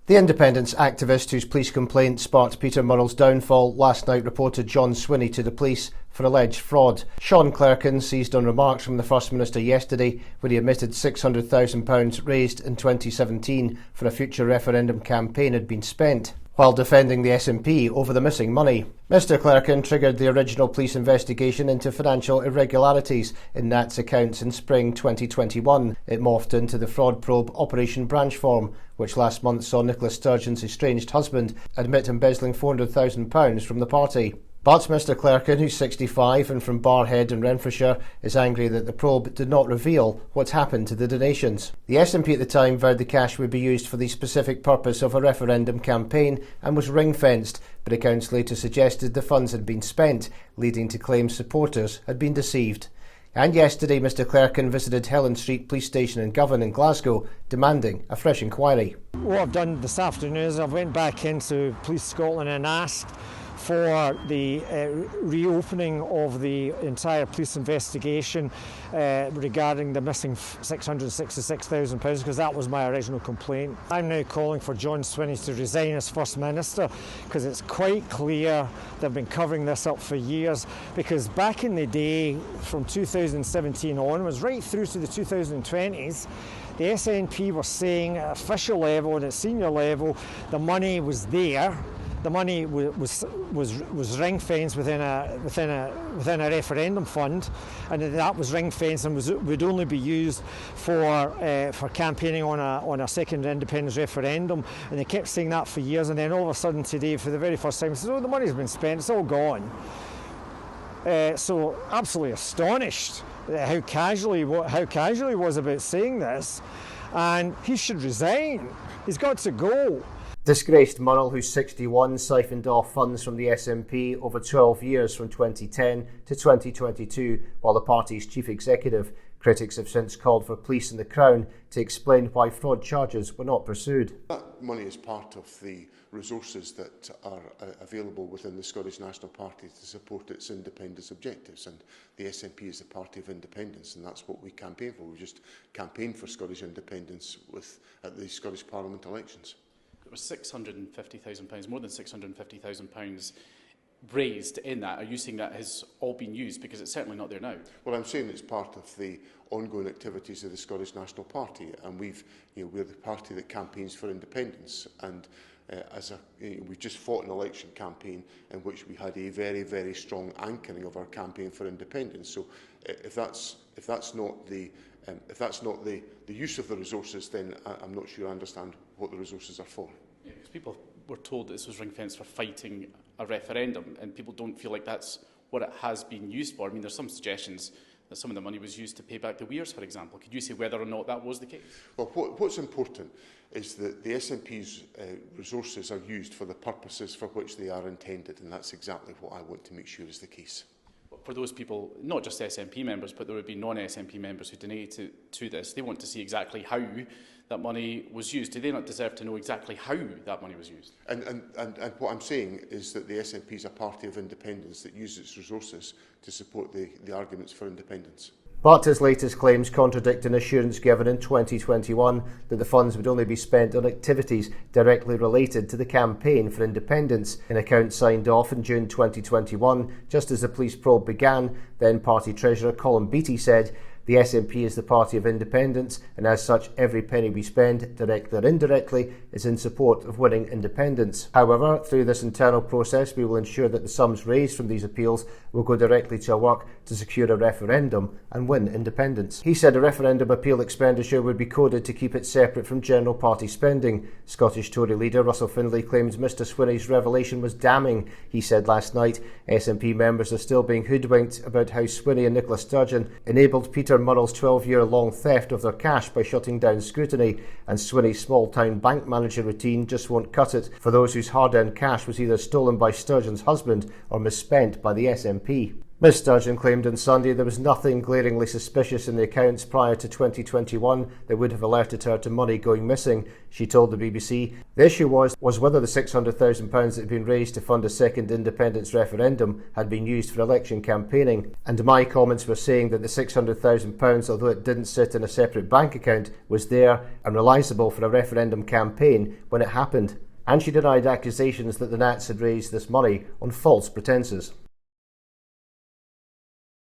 The independence activist whose police complaint sparked Peter Murrell's downfall last night reported John Swinney to the police for alleged fraud. Sean Clerkin seized on remarks from the First Minister yesterday when he admitted £600,000 raised in 2017 for a future referendum campaign had been spent, while defending the SNP over the missing money. Mr Clerkin triggered the original police investigation into financial irregularities in Nat's accounts in spring 2021. It morphed into the fraud probe Operation Branchform, which last month saw Nicola Sturgeon's estranged husband admit embezzling £400,000 from the party. But Mr Clerkin, who's 65 and from Barrhead in Renfrewshire, is angry that the probe did not reveal what's happened to the donations. The SNP at the time vowed the cash would be used for the specific purpose of a referendum campaign and was ring-fenced, but accounts later suggested the funds had been spent, leading to claims supporters had been deceived. And yesterday Mr Clerkin visited Helen Street Police Station in Govan in Glasgow, demanding a fresh inquiry. What I've done this afternoon is I've went back into Police Scotland and asked for the reopening of the entire police investigation regarding the missing £666,000, because that was my original complaint. I'm now calling for John Swinney to resign as First Minister, because it's quite clear they've been covering this up for years, because back in the day, from 2017 onwards, right through to the 2020s, the SNP were saying at official level and at senior level the money was there. The money was ring-fenced within a referendum fund, and that was ring-fenced and would only be used for campaigning on a second independence referendum. And they kept saying that for years, and then all of a sudden today, for the very first time, they said, "Oh, the money's been spent; it's all gone." So absolutely astonished at how casually he was about saying this, and he should resign. He's got to go. Disgraced Murrell, who's 61, siphoned off funds from the SNP over 12 years from 2010 to 2022 while the party's chief executive. Critics have since called for police and the Crown to explain why fraud charges were not pursued. That money is part of the resources that are available within the Scottish National Party to support its independence objectives, and the SNP is the party of independence, and that's what we campaign for. We just campaigned for Scottish independence at the Scottish Parliament elections. There was £650,000, more than £650,000 raised in that. Are you saying that has all been used? Because it's certainly not there now. Well, I'm saying it's part of the ongoing activities of the Scottish National Party, and we're the party that campaigns for independence. And we've just fought an election campaign in which we had a very, very strong anchoring of our campaign for independence. So if that's not the use of the resources, then I'm not sure I understand what the resources are for. Yeah, because people were told that this was ring-fenced for fighting a referendum, and people don't feel like that's what it has been used for. I mean, there's some suggestions that some of the money was used to pay back the Weirs, for example. Could you say whether or not that was the case? Well, what's important is that the SNP's resources are used for the purposes for which they are intended, and that's exactly what I want to make sure is the case. For those people, not just SNP members, but there would be non-SNP members who donated to this, they want to see exactly how that money was used. Do they not deserve to know exactly how that money was used? And what I'm saying is that the SNP is a party of independence that uses its resources to support the arguments for independence. But his latest claims contradict an assurance given in 2021 that the funds would only be spent on activities directly related to the campaign for independence. An account signed off in June 2021, just as the police probe began, then Party Treasurer Colin Beattie said, "The SNP is the party of independence, and as such every penny we spend, directly or indirectly, is in support of winning independence. However, through this internal process we will ensure that the sums raised from these appeals will go directly to our work to secure a referendum and win independence." He said a referendum appeal expenditure would be coded to keep it separate from general party spending. Scottish Tory leader Russell Findlay claims Mr Swinney's revelation was damning. He said last night SNP members are still being hoodwinked about how Swinney and Nicola Sturgeon enabled Peter Murrell's 12-year-long theft of their cash by shutting down scrutiny, and Swinney's small-town bank manager routine just won't cut it for those whose hard-earned cash was either stolen by Sturgeon's husband or misspent by the SNP. Ms Sturgeon claimed on Sunday there was nothing glaringly suspicious in the accounts prior to 2021 that would have alerted her to money going missing. She told the BBC the issue was whether the £600,000 that had been raised to fund a second independence referendum had been used for election campaigning. And my comments were saying that the £600,000, although it didn't sit in a separate bank account, was there and realisable for a referendum campaign when it happened. And she denied accusations that the Nats had raised this money on false pretences.